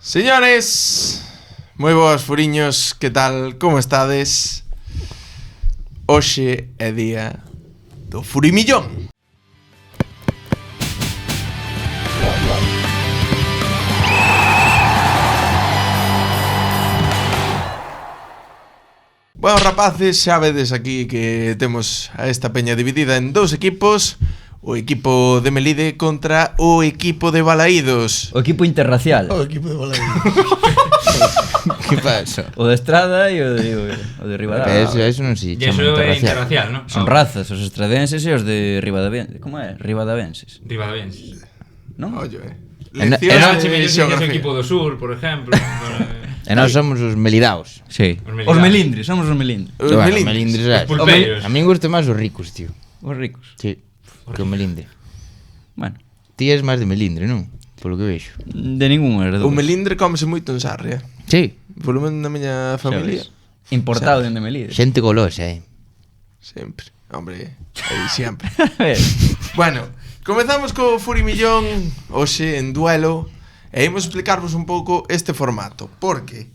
Señores, moi boas furiños, que tal, como estades? Hoxe é día do Furimillón. Bueno, rapaces, xa vedes aquí que temos a esta peña dividida en dous equipos. O equipo de Melide contra o equipo de Balaídos. O equipo interracial. O equipo de Balaídos. Que pasa? O de Estrada e o de Ribadavia. Eso non se chama Eso é interracial. interracial, non? Son razas, os estradenses e os de Ribadavenses. Como é? Ribadavenses. Ribadavenses. Non? Oye, En- leccións Che de mellor que o xeografía. equipo do sur, por exemplo. E nós somos os melidaos. Sí. Os melindres. Somos os melindres. Os Bueno, melindres. melindres, Os pulpeiros. A min gusta máis os ricos, tío. Os ricos. Sí, que o melindre. Bueno, Ti és máis de melindre, non? Polo que vexo. de ningún O herdo. melindre comese moito en Sarria. Sí, Polo menos na miña familia. Importado dende Melide. xente golosa, Sempre. Hombre, aí sempre. A ver, Bueno, comezamos co Furimillón hoxe en duelo e imos explicarvos un pouco este formato, porque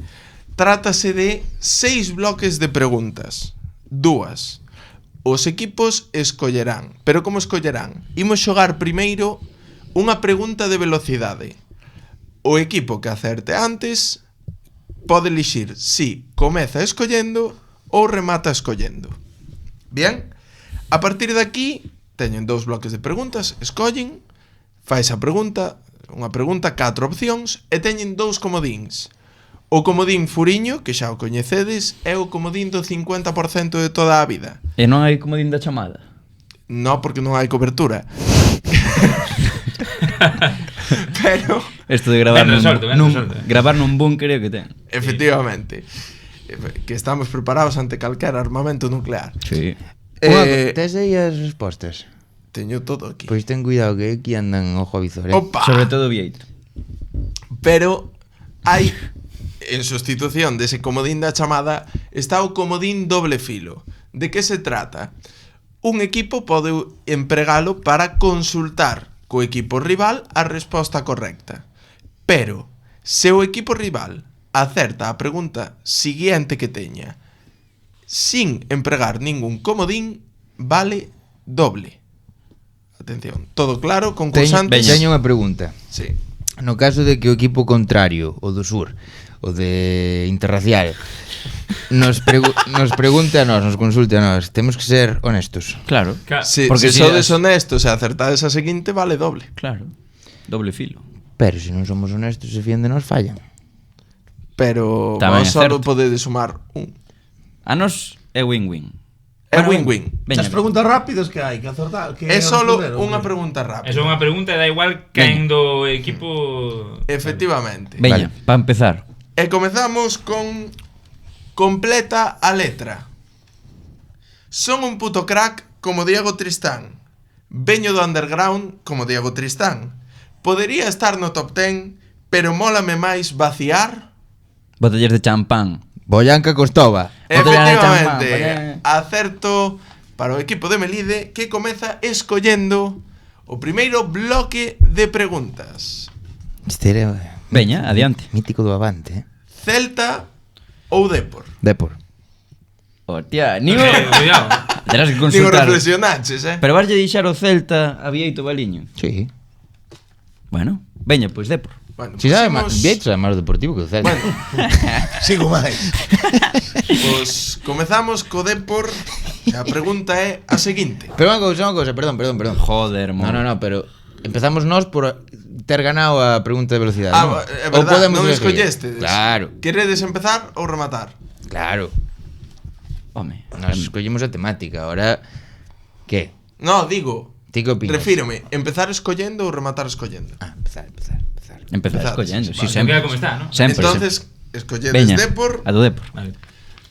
trátase de 6 bloques de preguntas. 2. Os equipos escollerán, pero como escollerán? Imos xogar primeiro unha pregunta de velocidade. O equipo que acerte antes pode elixir si comeza escollendo ou remata escollendo. Bien? A partir de aquí, teñen 2 bloques de preguntas, escollen, fais a pregunta, unha pregunta, 4 opcións, e teñen 2 comodíns. O comodín furiño, que xa o coñecedes, é o comodín do 50% de toda a vida. e non hai comodín da chamada. No, porque non hai cobertura. Pero, Isto de gravar Ben resorte, ben resorte. gravar nun búnker é o que ten. efectivamente, que estamos preparados ante calquera armamento nuclear. Sí. Tes aí as respostas? Teño todo aquí. Pois ten cuidado que aquí andan ojo a visor, Opa! Sobre todo Vieito. Pero hai, en sustitución dese comodín da chamada, está o comodín doble filo. De que se trata? Un equipo pode empregalo para consultar co equipo rival a resposta correcta. Pero, se o equipo rival acerta a pregunta siguiente que teña sin empregar ningún comodín, vale doble. Atención, todo claro, concursantes? Teño unha pregunta. Sí. No caso de que o equipo contrario, o do sur, o de interracial, nos pregunte a nós, nos consulte a nós, temos que ser honestos. Claro. Se, Porque se si sodes as- honestos e acertades a seguinte, vale doble. Claro. Doble filo. Pero se non somos honestos, se fían de nos fallan. Pero Tamén vos é solo certo. podedes sumar un. A nos é win-win. É Bueno, win-win. Veña, As preguntas rápidas que hai que acertar. É solo unha pregunta rápida. Eso é unha pregunta e da igual quen do equipo... Efectivamente. veña, para empezar. E comezamos con completa a letra. Son un puto crack como Diego Tristán. Veño do underground como Diego Tristán. Podería estar no top 10, pero mólame máis vaciar. Botellas de champán. Boyanca Costova. Botella de Efectivamente, champán, acerto para o equipo de Melide, que comeza escollendo o primeiro bloque de preguntas. Este era Veña, adiante. mítico do Avante, Celta ou Depor? Depor. Hostia, Nigo. Cuidado. Terás que Digo, consultar. reflexionaches, Pero vas a deixar o Celta a Vieito Baliño. Sí. Bueno, veña, pois Depor. Bueno, Si sabe, pusimos- Vieito é máis deportivo que o Celta. Bueno, Sigo máis. pois comezamos co Depor. E a pregunta é a seguinte. Pero unha cousa, perdón. Joder, mo. No, pero empezamos nós por ter ganado a pregunta de velocidade, non? É Ou verdade, podemos non elegir? escollestes. Claro, Queredes empezar ou rematar? claro. Home. Nos escollimos a temática, ahora que? No, digo, Ti que opinas? refírome, empezar escollendo ou rematar escollendo? Empezar. Empezar Empezar, escollendo, sí, si vale. sempre. Queda como está, ¿no? Sempre. Entonces, escolledes Veña, Depor. a do Depor. Vale.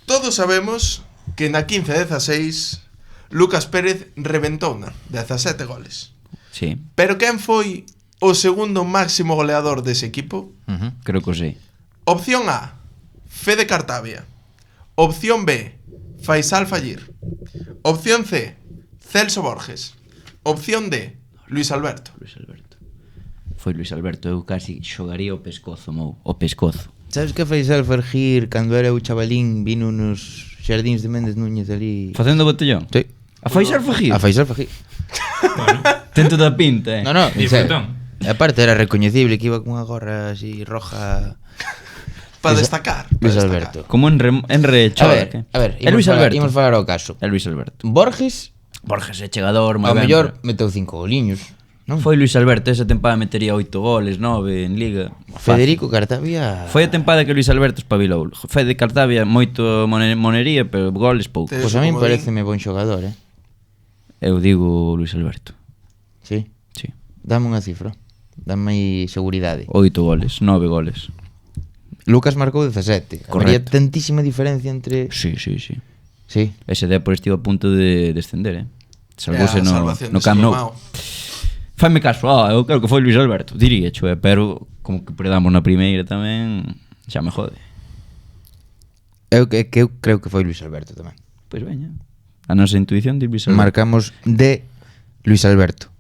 Todos sabemos que na 15-16 Lucas Pérez reventouna 17 goles. Sí, Pero quen foi o segundo máximo goleador dese equipo? creo que o sei. Opción A, Fede Cartavia. Opción B, Faisal Fallir. Opción C, Celso Borges. Opción D, Luis Alberto. Foi Luis Alberto, eu casi xogaría o pescozo, mou, o pescozo. Sabes que a Faisal Fergir, cando era o chavalín, vino nos xardíns de Méndez Núñez ali... Facendo botellón? Sí. A Faisal Fajir? A Faisal Fergir. Ten toda a pinta, No, no, en serio. Disfrutón. E aparte era recoñecible que iba cunha gorra así roja. Para Luis- destacar. Luis para Alberto. Como en Chola, que? A ver, É Luis Alberto. Imos falar ao caso. É Luis Alberto. Borges, Borges é chegador, moi ao ben. mellor, meteu 5 goliños. Non? Foi Luis Alberto, esa tempada metería 8 goles, 9 en Liga. Federico Cartavia... Foi a tempada que Luis Alberto espabilou. Fede Cartavia moito monería, pero goles pouco. Te- Pois a min Como din. pareceme bon xogador, Eu digo Luis Alberto. Sí. Sí. Dame unha cifra. Dame aí seguridade. 8 goles, 9 goles. Lucas marcou 17. Habría Correcto. tantísima diferencia entre... Sí. Sí. Ese Depor estivo a punto de descender, Salvouse É a no salvación de Camp Nou. Salomao. Faime caso, eu creo que foi Luis Alberto. Diría, pero como que predamos na primeira tamén, xa me jode. Eu creo que foi Luis Alberto tamén. Pois veña. A nosa intuición de Luis Alberto. Marcamos de Luis Alberto.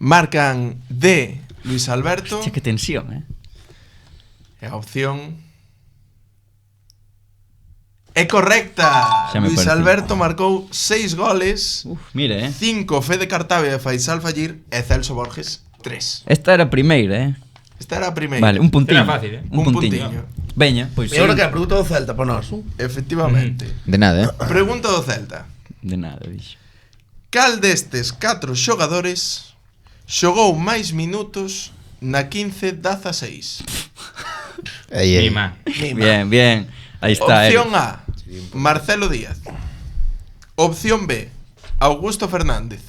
Marcan de Luis Alberto. Hostia, que tensión, E a opción é correcta. Xa me Luis parecía. Alberto marcou 6 goles, Uf, mire, 5 Fede Cartavia e Faisal Fajir e Celso Borges 3. Esta era a primeira, Esta era a primeira. Vale, un puntiño. Era fácil, Un Un puntiño. puntiño. Veña, pois E agora que a pregunta do Celta para nós. Efectivamente. De nada, Pregunta do Celta. De nada, dixo. Cal destes 4 xogadores xogou máis minutos na 15-16? Aí, aí. Mima. Bien. Aí está. Opción A, Marcelo Díaz. Opción B, Augusto Fernández.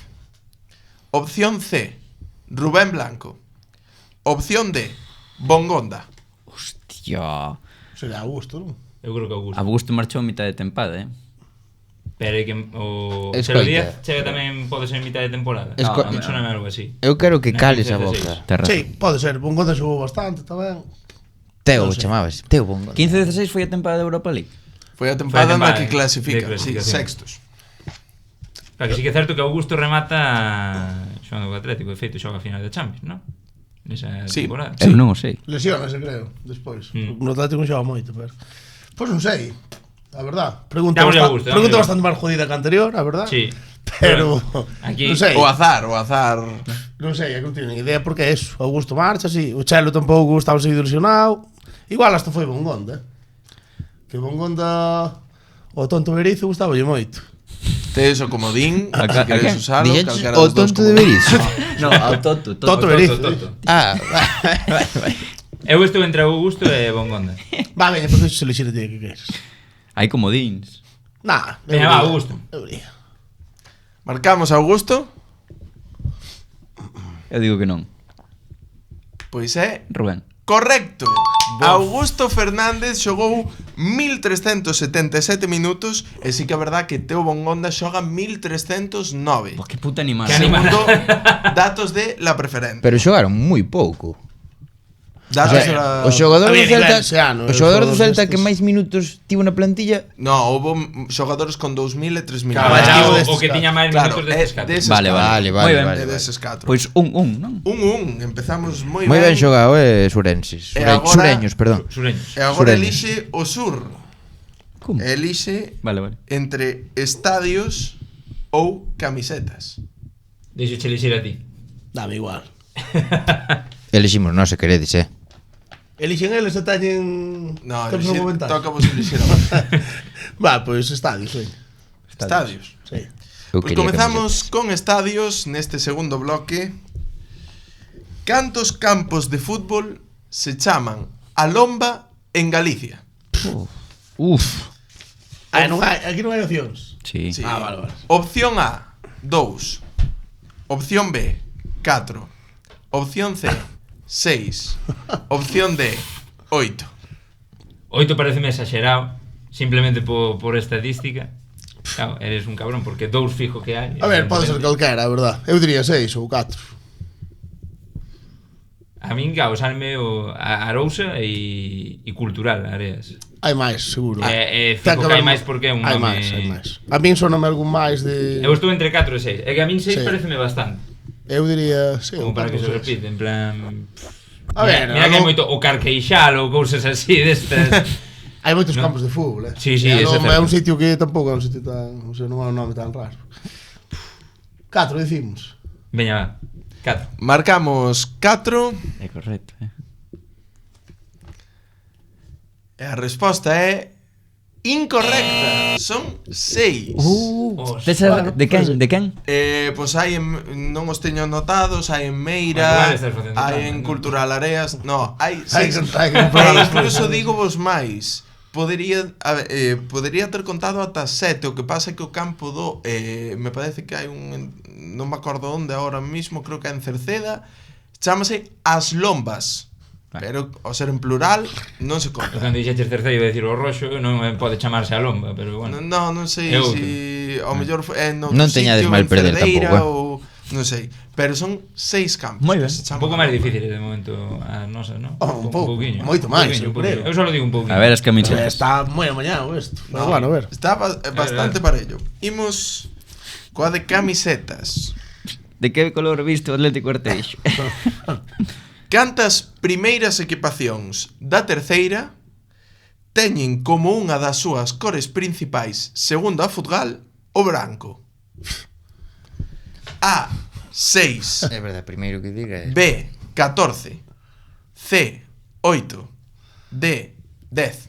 Opción C, Rubén Blanco. Opción D, Bongonda. Hostia. Será Augusto, non? Eu creo que Augusto. Augusto marchou a mitad de tempada, Pero é que o Escoita. Cero Díaz chega tamén pode ser en mitad de temporada. Esco- Me sona algo así. Eu quero que Na cales a 15-16. boca. Terra. Sí, pode ser. Bongonda xogou bastante tamén. Teo, Non sei. chamabas. Teo Bongo. 15-16 foi a tempada de Europa League. Foi a tempada na tempada que clasifica, de sí, clasificación. sextos. Claro que sí que é certo que Augusto remata xogando co Atlético, de feito xoga a final da Champions, non? Nesa Sí. temporada. Eu non o sei. Lesionase, creo, despois. Mm. No Atlético xoga moito, pero... Pois non sei, a verdad. Pregunta, Dámosle bastante, Augusto, pregunta dámosle. bastante máis jodida que a anterior, a verdad. Sí. Pero, Aquí- non sei. O azar. Non sei, é que non teño nin idea porque é eso. Augusto marcha, sí. O Chelo tampouco estaba seguido lesionado. Igual hasta foi Bongonda. Que Bongonda o tonto Berizzo gustaballe moito. Tes o comodín, A se ca- queres a que? usalo, Dixeches calquera o dos dous tonto de comodíns. Berizzo. No, ao Toto. Toto Berizzo. Ah, Eu estou entre Augusto e Bongonda. Va, veña, pois se lexir ti que queres. Hai comodíns. Nah, Veña, va, Augusto. Eu diría. Marcamos a Augusto, Eu digo que non. pois é Rubén. correcto. Augusto Fernández xogou 1377 minutos e sí que é verdad que Teo Bongonda xoga 1309. Pois que puta animal. Que animal. Segundo datos de la preferente. pero xogaron moi pouco. Datos O de sea, la... o xogador do Había Celta, nivel ese ano, o os xogador do xogadores Celta que destes. máis minutos tivo na plantilla. No, houve xogadores con 2000 e 3000. Claro, Ah, Digo o, destes o que tiña máis Claro, minutos é destes catro. deses Vale, catro. vale. Vale, Moi ben. É deses 4. Pois non? 1-1, empezamos moi Moi ben ben. xogado, Surenses. E agora- Sureños, perdón. Sureños. E agora Sureños. elixe o sur. Como? Elixe Vale. entre estadios ou camisetas. Deixo che lixir a ti. Dame igual. Eliximos nós, se queredes, Elixen eles e teñen... No, Temos elixir, un momento. toca vos elixir agora. Va, pois estadios, veña. Estadios. Sí. Eu Pois quería comezamos con estadios neste segundo bloque. Cantos campos de fútbol se chaman a lomba en Galicia? Uf. Ah, non hai, aquí non hai opcións. Sí. Sí. Ah, vale. Opción A, 2. Opción B, 4. Opción C, 6. Opción D, 8. 8 pareceme exagerado, simplemente por estadística. Claro, eres un cabrón, porque 2 fijo que hai. A ver, pode ser calquera, a verdad. Eu diría 6 ou 4. A min, claro, salme o Arousa e Cultural, Areas. Hai máis, seguro. Fico que hai máis porque é un hai nome... máis, hai máis. A min soname algún máis de... Eu estou entre 4 e 6. É que a min 6 Sí. pareceme bastante. Eu diría, sí, Como un para que se 4-6. repite, en plan... A ver, mira que hai algo- moito o Carqueixal ou cousas así destas. Hai moitos No. campos de fútbol, Sí, sí, E ese non é é un certo. sitio que tampouco é un sitio tan... O sea, non é un nome tan raro. 4 dicimos. Veña, va. 4. Marcamos 4 É correcto, e a resposta é incorrecta. Son 6. De quen? De quen? Pois hai non os teño anotados, hai en Igual Meira, estás facendo hai trampa, en non? Cultural Areas, no, hai Hai 6. que comprar as Por cousas. eso digo vos máis. Podería ter contado ata 7, o que pasa é que o campo do me parece que hai un non me acordo onde agora mismo, creo que é en Cerceda, chámase As Lombas. Pero ao ser en plural non se conta. Cando dixeches terceiro iba a decir o roxo, non pode chamarse a lomba, pero bueno. Non sei É se ao mellor é no Non teñades mal perder tampouco, ou non sei, pero son 6 campos. Moi que ben. se Un chaman pouco a máis lomba. difíciles de momento as nosas, non? Un pouco, pouquiño. moito máis, eu creo. Eu só digo un pouquiño. A ver as camisetas. Está moi amañado isto. Pero bueno, a ver. Está bastante parello. Imos coa de camisetas. De que color viste o Atlético Arteixo? Cantas primeiras equipacións da terceira teñen como unha das súas cores principais, segundo a Futgal, o branco? A. 6, É verdade, primeiro que diga é... B. 14, C. 8, D. 10.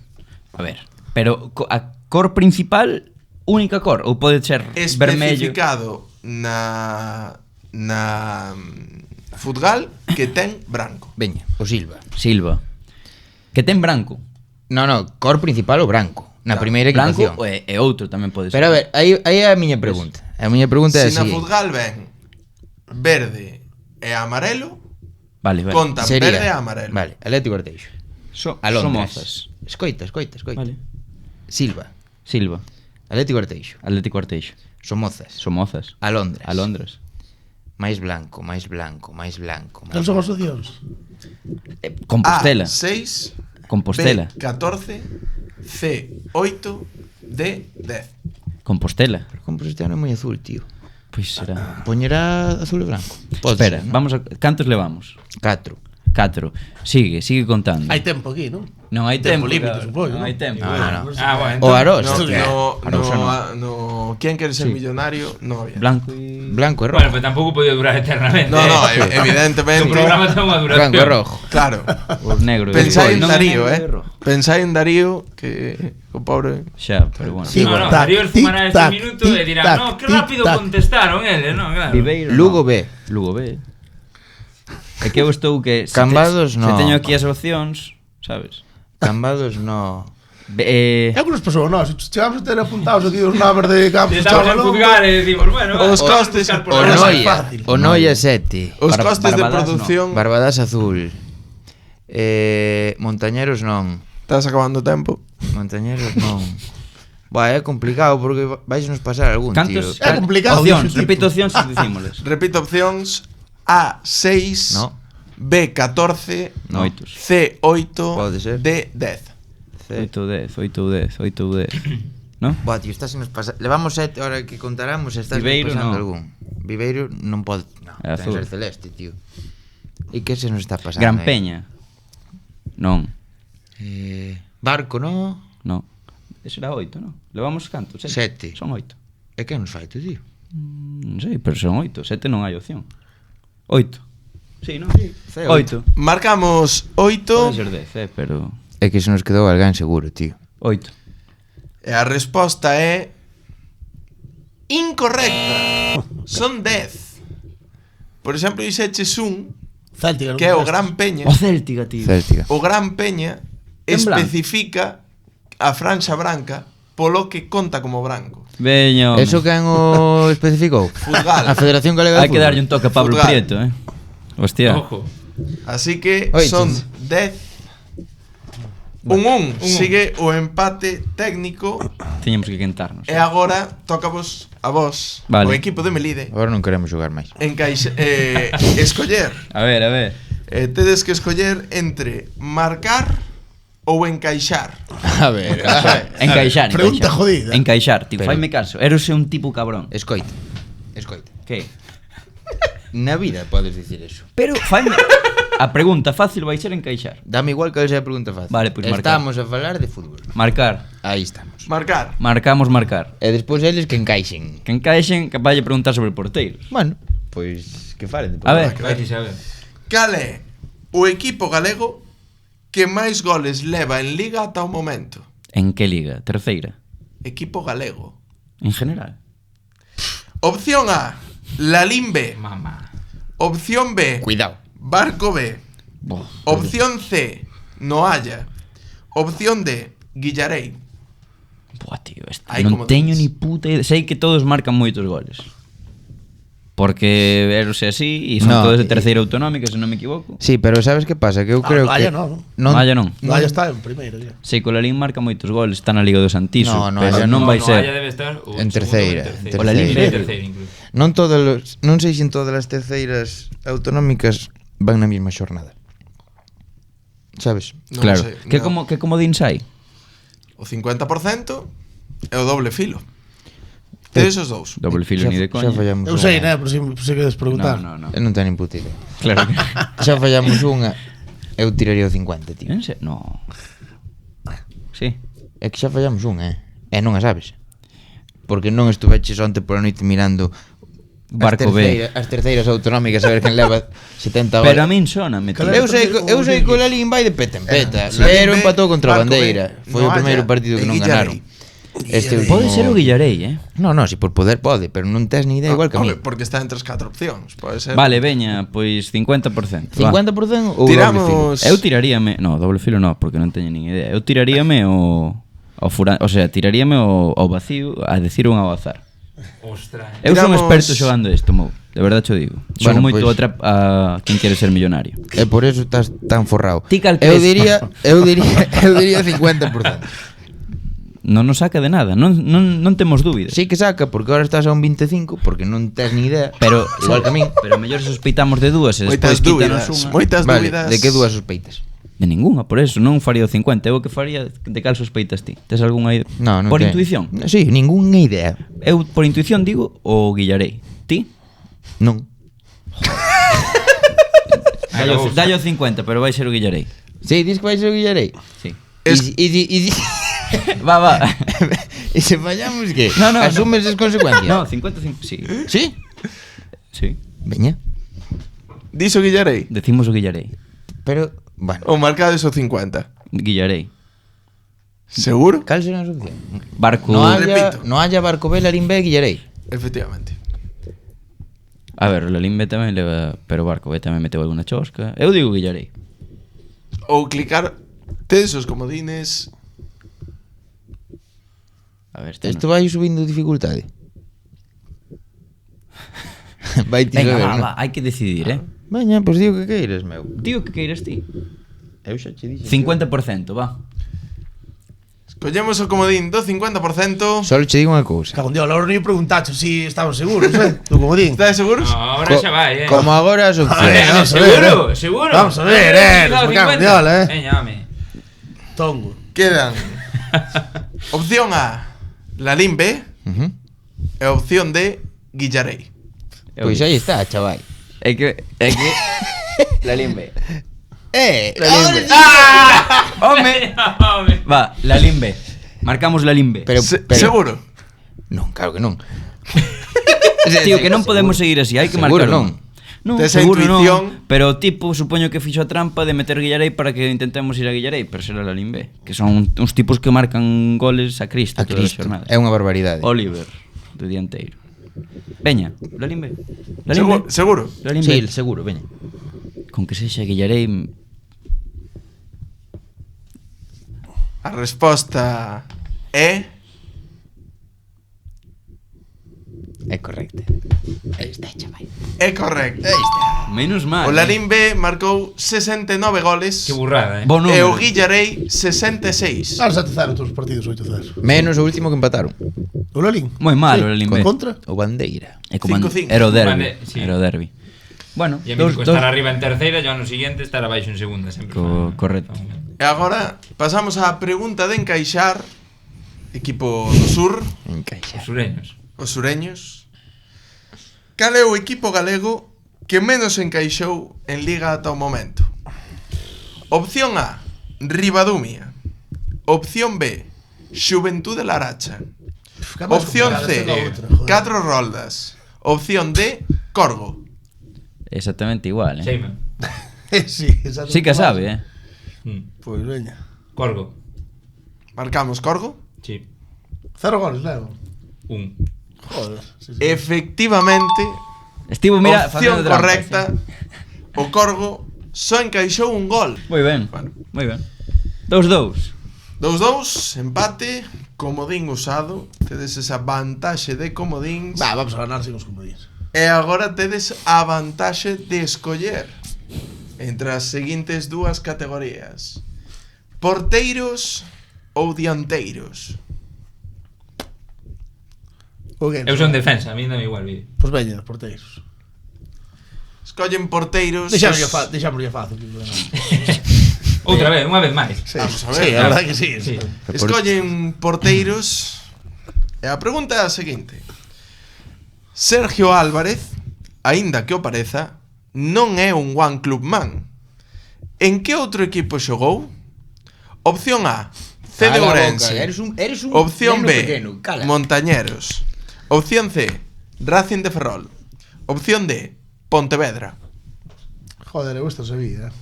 A ver, pero a cor principal, única cor, ou pode ser vermello? Especificado na Futgal que ten branco. Veña, o Silva. Silva. Que ten branco. No, cor principal o branco. Na Claro, primeira Branco equipación. e outro tamén pode ser. Pero a ver, aí é a miña pregunta. A miña pregunta é a Se na seguinte. Futgal ven verde e amarelo, Vale, vale. contan verde e amarelo. Vale, Atlético Arteixo. Son Alondras. mozas. Escoita. Vale. Silva. Silva. Atlético Arteixo. Atlético Arteixo. Somozas. Somozas. Alondras. Alondras. Máis blanco, máis blanco, máis blanco. Cal son as opcións? Compostela. A. 6, Compostela. B. 14, C. 8, D. 10. Compostela. Pero compro este ano é moi azul, tío. Pois será. Poñerá azul e branco. Pode Espera, ser, ¿no? vamos a cantos levamos? 4. 4. Sigue contando. Hai tempo aquí, non? Non hai Tempo tempo. límite, claro. supoño, Non hai tempo. No. Bueno, O Arosa. No, hostia. Arousa no, ¿Quién quiere ser millonario? No había. Blanco e... Blanco e rojo. Bueno, pero tampouco podía durar eternamente. No, evidentemente. O programa ten unha duración. Blanco e rojo. Claro. Os negros. Pensáis en Non é Darío, negro e rojo. Pensáis en Darío, que o pobre... Xa, pero bueno. Sí. No, Tic-tac, Darío fumará este tic-tac, minuto e dirá, tic-tac, no, que rápido tic-tac. contestaron eles, no, claro. Viveiro. Lugo no. B. Lugo B. É que eu estou que... Cambados, no. Se teño aquí as opcións, sabes? Cambados no. É que nos pasou a nós. Chegamos a ter apuntados aquí os nomes de campos. Estamos en chavalón. juzgar e decimos, bueno, Os vamos a costes- buscar por O Pero ahí. non é Noia. fácil. O Noia 7. Os costes de Barbadas, producción... Barbadas azul. Montañeros non. Estás acabando o tempo. Montañeros non. Buah, é complicado porque vais nos pasar algún, Cantos? tío. É complicado, Opcións, dixo, tipo. repito opcións e dicímoles. Repito opcións. A. 6, No. B. 14, No. Oitos. C. 8, Pode ser. D. 10. 8 10, 8 10, 8 10. ¿No? Buah, tío, estás nos pasa. Levamos 7 ahora que contaramos, estás Viveiro, pasando no. algún. Viveiro non pode, no, É ten azul. que ser celeste, tío. E que se nos está pasando? Gran aí? Peña. Non, Barco, no? no. Ese era 8, non? Levamos canto? 7. Son 8. E que nos fai, tú, tío? Non sei, pero son 8. 7 non hai opción. 8. Sí, non? C, 8. Marcamos Pode 8 ser 10, pero... É que se nos quedou alguén seguro, tío. 8. e a resposta é incorrecta. Son 10. Por exemplo, dixeches un Céltica, non que é o contestas. Gran Peña. O Céltica, tío. Céltica. O Gran Peña En blanco. especifica a franxa branca polo que conta como branco. Veño, home. Eso quen o especificou? Futgal. A Federación Galega de Hai que Fútbol. darlle un toque a Pablo Futgal. Prieto, Hostia. Ojo. Así que Oiches. son 10. Un sigue o empate técnico Tiñamos que quentarnos. e agora tócavos a vos, Vale. o equipo de Melide, Agora non queremos xogar máis. escoller. A ver. Tedes que escoller entre marcar ou encaixar. A ver. Encaixar. Pregunta encaixar. jodida. Encaixar, tío. Pero- Faime caso. Eres un tipo cabrón. Escoita. Escoita. Que? Na vida podes dicir eso. Pero faime a pregunta fácil vai ser encaixar. Dame igual que sea a pregunta fácil. Vale, pois marcar. Estamos a falar de fútbol. Marcar. Aí estamos. Marcar. Marcamos marcar. E despois eles que encaixen. Que encaixen, capaz de preguntar sobre porteiros. Bueno, pois que falen de A ver. Vai si saber. Cal é o equipo galego que máis goles leva en Liga ata o momento? En que liga? Terceira? Equipo galego. En general? Opción A, Lalín B. Mamá. Opción B, Cuidado. Barco B. Boh. Opción C, Noalla. Opción D, Guillarei. Buah, tío, Ai, non como teño dices. ni puta idea. Sei que todos marcan moitos goles. Porque verose así e son No, todos de terceira autonómica, se non me equivoco. Sí, pero sabes que pasa? Que eu creo Vaya que non. Vaya non. No, ya está en primeiro, ya. Sei que o Lalín marca moitos goles, está na Liga do Santiso, No, no, pero Vaya non vai No, ser. Haya debe estar o En segundo terceira, ou en en O la terceira. Libre. En terceira incluso. non sei se en todas as terceiras autonómicas van na mesma xornada. Sabes? Non Claro. sei, Que non. como din sai? O 50% é o doble filo. Tedes os dous. Doble filo ni de Xa coña. fallamos Eu unha. sei, né? Por si queres preguntar. No. Eu non teño puta idea. Claro que. Xa fallamos unha. Eu tiraría o 50, tío. En serio? No. Sí. É que xa fallamos unha, E non a sabes. Porque non estuveches onte pola noite mirando Barco B. As terceiras autonómicas a ver quen leva 70 goles. Pero a min soname, tío. Claro. Eu sei que o Lalín vai de peta en peta, Sí. pero Lalín B, empatou contra a Barco B, Bandeira. Foi o Noalla primeiro partido que e non Guillarei. ganaron. Este Pode último- ser o Guillarei, No, si por poder pode, pero non tes ni idea igual que a mí. Home, porque está entre as 4 opcións. Pode ser. Vale, veña, pois 50%. va. 50% ou doble filo? Tiramos. Eu tiraríame, no, doble filo no, porque non teño nin idea. Eu tiraríame o sea, tiraríame o vacío a decir un ao azar. Ostras. Eu son Tiramos- experto xogando isto, Mou. De verdade cho digo. Xogo Bueno, moito pois- a quen quere ser millonario. E por eso estás tan forrado. Ti cal Eu crees? diría 50%. Non nos saca de nada, non temos dúbidas. Sí que saca, porque ahora estás a un 25, porque non tes ni idea. Pero igual que a min. Pero mellor sospeitamos de dúas e Moitas despois quítanos dúbidas. unha. Moitas Vale, dúbidas. de que dúas sospeitas? De ninguna, por eso non faría o 50. Eu o que faría de cal sospeitas ti? Tes algunha idea? No, non Por te- intuición. Sí, ningunha idea. Eu por intuición digo o Guillarei. Ti? Non. Dallo 50, pero vai ser o Guillarei. Sí, dis que vai ser o Guillarei. Sí. Va. E se fallamos que? No, Asumes as consecuencias. No, 55, sí. Sí? Sí. Veña. Diso Guillarei. Decimos o Guillarei. Pero, bueno, Ou marcades o 50. Guillarei. Seguro? cal será a solución? Barco. Repito. No haya Barco B, Lalín B, Guillarei. Efectivamente. A ver, o Lalín B tamén leva, pero o Barco B tamén meteu alguna chosca. Eu digo Guillarei. Ou clicar. Tedes os comodines. A ver, Isto vai subindo dificultade. Vai ti Venga, saber, va, hai que decidir, Veña, pois digo que queiras, meu. Digo que queiras ti. Eu xa che dixen. 50%, va. Collemos o comodín do 50%. Solo che digo unha cousa. Cago en Dios, ahora ni preguntacho si estaban seguros, Do comodín. Estades seguros? No, ahora xa vai, Como agora as opcións. Vamos a ver, Seguro, eh. seguro. Vamos a ver, Cuidado, me cago en 50. Dios, Veña, home. Tongo. Quedan opción A, Lalín B, e opción D, Guillarei. Pois aí está, chaval. É que Lalín B. Ahora sí. Home. Home. Va, Lalín B. Marcamos Lalín B. Pero, Seguro? Non, claro que non. Tío, que non podemos seguir así, hai que Seguro marcar non. Non, Tes a seguro intuición. non. Pero tipo, supoño que fixo a trampa de meter Guillarei para que intentemos ir a Guillarei, pero será Lalín B, que son uns tipos que marcan goles a Cristo A todas as Cristo. xornadas. É unha barbaridade. Oliver, do dianteiro. Veña, Lalín B. Lalín Seguro? B. Seguro? Lalín Sí, B. seguro, veña. Con que sexa Guillarei. A resposta é... É correcto. Aí está, chaval. É correcto. Menos mal. O Lalín B marcou 69 goles. Que burrada, Bo E o número. Guillarei 66. Ahora 7-0 todos os partidos, 8-0. Menos o último que empataron. O Lalín. Moi mal o Lalín B. Contra? O Bandeira. É como 5-5. era o derbi. Sí. Era o derbi. Bueno, E a mí estar arriba en terceira e ao ano siguiente estar abaixo en segunda sempre. Correcto. E agora pasamos á pregunta de encaixar. Equipo do sur, Encaixa. Os sureños. os sureños. Cal é o equipo galego que menos encaixou en Liga ata o momento? Opción A, Ribadumia. Opción B, Xuventude Laracha. Opción C, Catro Roldas. Opción D, Corgo. Exactamente igual, Sí, man. Sí, exactamente. Sí que sabe, Pois veña. Corgo. Marcamos Corgo. Sí. 0 goles levo. Un. Joder. Sí, sí. Efectivamente, Estivo, mira, opción facendo trampas, correcta. O Corgo só encaixou un gol. Moi ben, Bueno. moi ben. 2-2. 2-2, empate, comodín usado. Tedes esa vantaxe de comodíns. Va, vamos a ganar sin os comodíns. E agora tedes a vantaxe de escoller entre as seguintes dúas categorías: porteiros ou dianteiros. O que? Eu son defensa, a mí dame igual, vídeo. Pois veña, porteiros. Escollen porteiros. Deixámoslle fácil. Outra vez, unha vez máis. Sí, Vamos a ver. sí, a verdade que sí. Sí. Escollen porteiros. E a pregunta é a seguinte: Sergio Álvarez, aínda que o pareza, non é un One Club man. En que outro equipo xogou? Opción A, CD Cala a Ourense. boca, eres un Opción neno B, pequeno, cala. Montañeros. Opción C, Racing de Ferrol. Opción D, Pontevedra. Joder, eu isto sabía.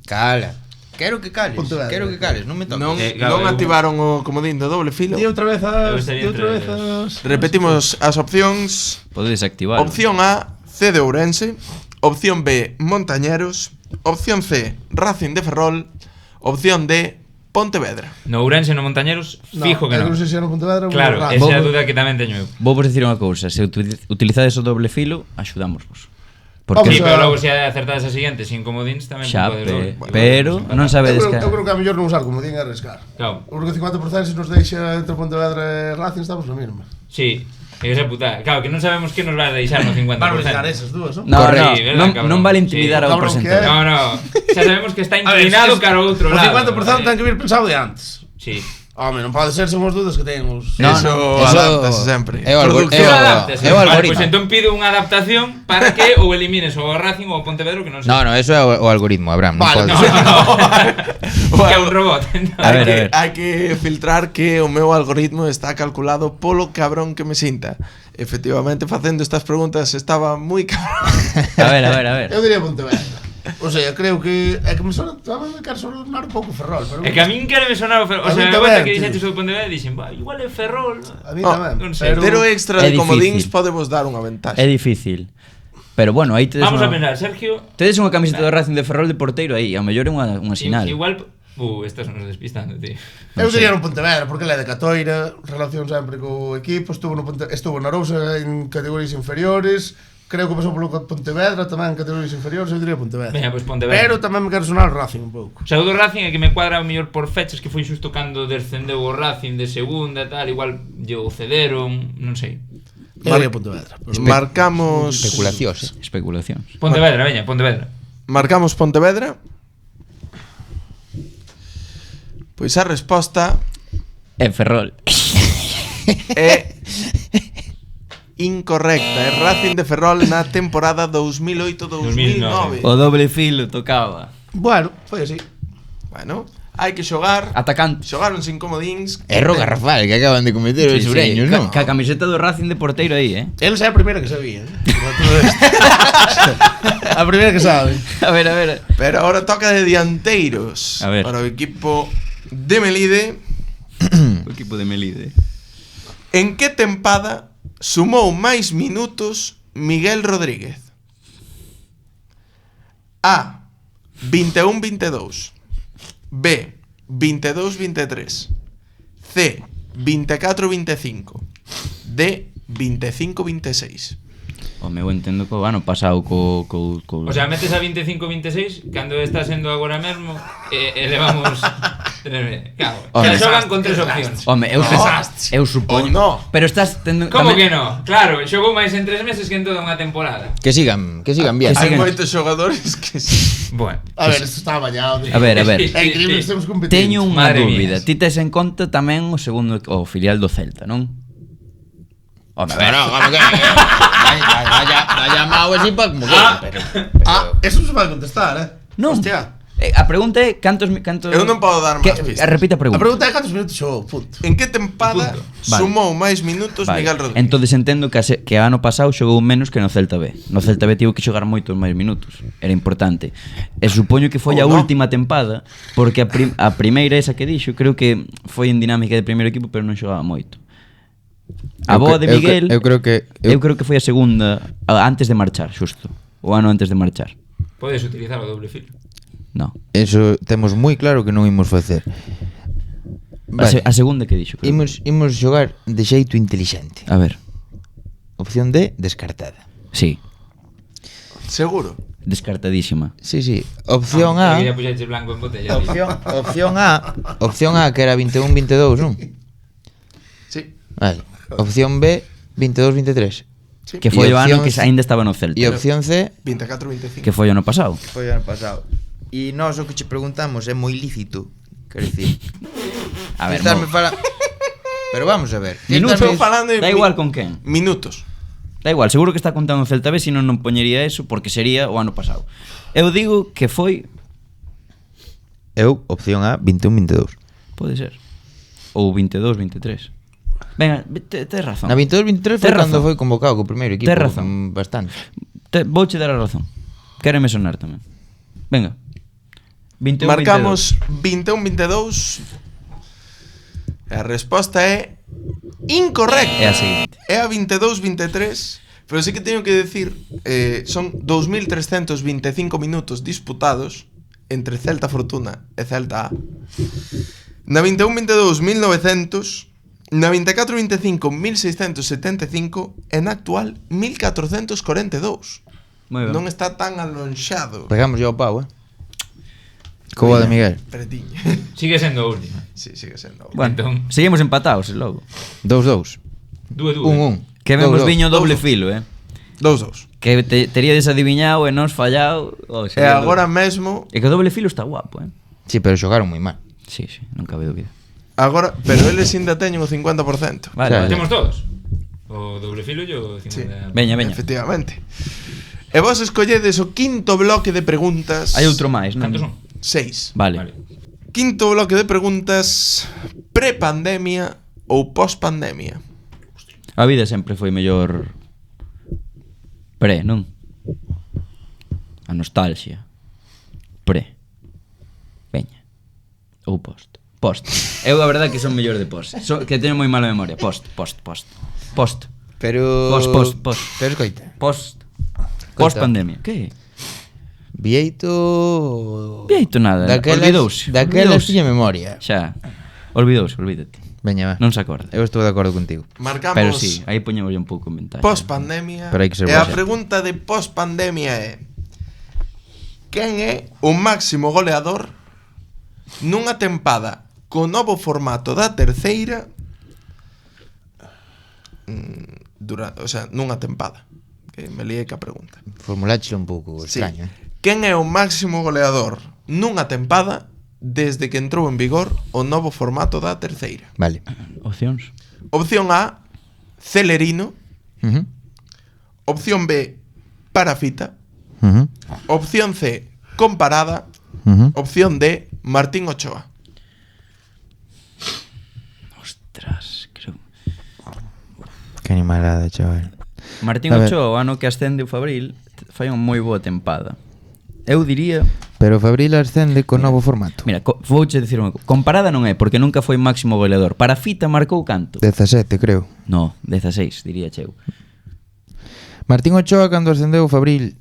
Cala. Quero que cales, Pontevedra. quero que cales, non me toques. Non, claro, non eu- activaron o comodín do doble filo. Di outra vez Eu as... estaría Di outra vez entre as... Repetimos as opcións. Podedes activar. Opción A, CD Ourense. Opción B, Montañeros. Opción C, Racing de Ferrol. Opción D, Pontevedra. No Ourense, no Montañeros, fijo que Eu non. non sei se era Pontevedra ou Claro, Racing. esa é a duda que tamén teño eu. Vou vos dicir unha cousa, se utilizades o doble filo, axudámosvos. Vamos Sí, Porque a- pero logo se acertades a seguinte sin comodíns tamén xa, podes doble. pero non Eu sabedes creo, que eu creo que a mellor non usar como din a arriscar. Claro. Porque o 50% se nos deixa entre Pontevedra e Racing estamos na mesma. Sí, é esa puta. Claro, que non sabemos que nos vai a deixar no 50%. Vamos a buscar esas dúas, non? No, Correcto, no, verdad, non, cabrón. non vale intimidar Sí, ao cabrón, presentador. que é? No, no. Xa sabemos que está A ver, inclinado es que cara ao outro o lado. 50% ten que vir pensado de antes. Sí. Home, non pode ser, son os dudas que temos. No, Eso no, adáptase sempre. É o Producción. Adáptase. é o Vale, algoritmo. Pois entón pido unha adaptación para que ou elimines o Racing ou o Pontevedra que non sei. No, no, eso é o algoritmo, Abraham, non Vale, podes. No, no. Que é un robot. entón. A ver, a ver. Hai que filtrar que o meu algoritmo está calculado polo cabrón que me sinta. Efectivamente, facendo estas preguntas estaba moi cabrón. A ver, a ver, a ver. Eu diría Pontevedra. O sea, creo que é que me sona, tamén me quero sonar un pouco Ferrol, pero É que a min quero me sonar o Ferrol. O A sea, min a volta tamén, que tío. dixetes o Pontevedra dixen, "Bah, igual é Ferrol." a mí Oh, tamén. non sei. Pero extra É de comodíns difícil. podemos dar unha ventaxa. É difícil. Pero bueno, aí tedes Vamos a unha, pensar, Sergio. tedes unha camiseta do Racing de Ferrol de porteiro aí, ao mellor é unha sinal. Igual estas nos despistando, tío. Eu diría no Pontevedra, porque ele é de Catoira, relación sempre co equipo, estuvo na Arousa en categorías inferiores, creo que pasou polo Pontevedra tamén en categorías inferiores, eu diría Pontevedra. Veña, pois Pontevedra. Pero tamén me quero sonar Racing un pouco. O sea, o do Racing é que me cuadra mellor por fechas que foi xusto cando descendeu o Racing de segunda e tal, igual lle o cederon, non sei. Eu diría Pontevedra. pero- Marcamos Especulacións. Especulacións. Pontevedra, veña, Pontevedra. Marcamos Pontevedra. Pois a resposta É Ferrol. é incorrecta. É Racing de Ferrol na temporada 2008-2009. O doble filo tocaba. Bueno, foi así. Bueno, hai que xogar. Atacante. Xogaron sin comodíns. Erro garrafal que acaban de cometer os sureños, non? Ca camiseta do Racing de porteiro aí, Eles é a primeira que sabía, Como todo esto. A primeira que sabe. A ver, a ver. Pero ahora toca de dianteiros. A ver. Para o equipo de Melide. O equipo de Melide. En que tempada sumou máis minutos Miguel Rodríguez? A. 21-22. B. 22-23. C. 24-25. D. 25-26. O meu entendo que o ano pasado co O sea, metes a 25-26 cando está sendo agora mesmo elevamos claro, Home, que xogan con tres opcións. Home, eu Oh, supoño. no. Pero estás tendo Como que no? Claro, xogou máis en 3 meses que en toda unha temporada. Que sigan bien. Que Hai sigan. moitos xogadores que sí. Bueno. A ver, isto está bañado. A ver, a ver. É increíble que estemos competindo. Teño unha Madre mía. dúbida. Ti tes en conta tamén o segundo o filial do Celta, non? Home, a ver. Pero, como que... Vaya mau así pa como que... Pero... Eso se vai contestar, Non. Hostia. A pregunta é cantos... Eu non podo dar máis pistas. Repite a pregunta. A pregunta é cantos minutos xogou, punto. En que tempada Vale. sumou máis minutos Vale. Miguel Rodríguez? Entonces entendo que ano pasado xogou menos que no Celta B. No Celta B tivo que xogar moitos máis minutos. Era importante. E supoño que foi a Ou non. última tempada, porque a primeira esa que dixo, creo que foi en dinámica de primeiro equipo, pero non xogaba moito. A boa de Miguel, Eu creo que... eu creo que foi a segunda antes de marchar, xusto. O ano antes de marchar. Podes utilizar o doble filo. No. Eso temos moi claro que non imos facer. A segunda que dixo. Creo. Imos xogar de xeito intelixente. A ver. Opción D, descartada. Sí, Seguro. descartadísima. Sí. Opción A... Quería puxarche blanco en botella. Opción A, que era 21-22, non? Sí. Vale. Opción B, 22-23. Sí. Que foi E o ano opción que aínda estaba no Celta. E opción C, 24-25. Que foi o ano pasado. foi ano pasado. E nós o que che preguntamos é moi lícito. Quero dicir, A ver, estarme mo. fala... Pero vamos a ver. Minutos. Estou falando de Da igual con quen. Minutos. Da igual, seguro que está contando o Celta B, senón non poñería eso, porque sería o ano pasado. Eu digo que foi... Eu, opción A, 21-22. Pode ser. Ou 22-23. Venga, tes razón. Na 22-23 foi Tes cando razón. foi convocado co primeiro equipo. Tes razón. Bastante. Vouche dar a razón. Quéreme sonar tamén. Venga. 21-22. Marcamos 21-22. A resposta é incorrecta. É a seguinte. É a 22-23. Pero sí que teño que decir, son 2.325 minutos disputados entre Celta Fortuna e Celta A. Na 21-22, 1.900. Na 24-25, 1.675. E na actual, 1.442. Moi ben. Non está tan alonxado. Pegamos yo ao pau, Coba de Miguel. Pretiño. Sigue sendo a última. Sí, sigue sendo. Bueno, Entón. seguimos empatados logo. 2-2. 2-2. 1-1. Que vemos 2-2. viño doble 2-2. filo, 2-2. Que teríades adiviñado e nos fallado. E agora mesmo, É que o doble filo está guapo, Sí, pero xogaron moi mal. Sí, non cabe dúbida. agora, pero eles ainda teñen o 50%. Vale, Claro. vale. Temos todos. O doble filo e o 50. Sí. Veña, veña. Efectivamente. E vos escolledes o quinto bloque de preguntas. Hai outro máis, non? Cantos son? 6. Vale. Quinto bloque de preguntas. Pre-pandemia ou post-pandemia? A vida sempre foi mellor pre, non? A nostalgia. Pre. Veña. Ou post. Post. Eu a verdade que son mellor de post. Que teño moi mala memoria. Post. Pero... Post. Pero escoita. Post pandemia. Que? Vieito... Vieito nada. Olvidouse. Daquelas tiña memoria. Xa. Olvídate. Veña, va. Non se acorda. Eu estou de acordo contigo. Marcamos Pero sí, aí poñemos un pouco en ventaja. post-pandemia. Pero hai que ser E a boa. pregunta de post-pandemia é: quen é o máximo goleador nunha tempada co novo formato da terceira? O sea, nunha tempada. Que me liei ca pregunta. Formulache un pouco Sí. extraño, Quen é o máximo goleador nunha tempada desde que entrou en vigor o novo formato da terceira? Vale. Opcións. Opción A, Celerino. Opción B, Parafita. Opción C, Comparada. Opción D, Martín Ochoa. Ostras, creo. Que animalada, chaval. Martín A ver. Ochoa, o ano que ascende o Fabril, fai unha moi boa tempada. Eu diría, Pero Fabril ascende co novo formato. mira, vouche dicir unha comparada non é, porque nunca foi máximo goleador. Parafita marcou canto? 17, creo. No, 16, diría cheu. Martín Ochoa, cando ascendeu o Fabril,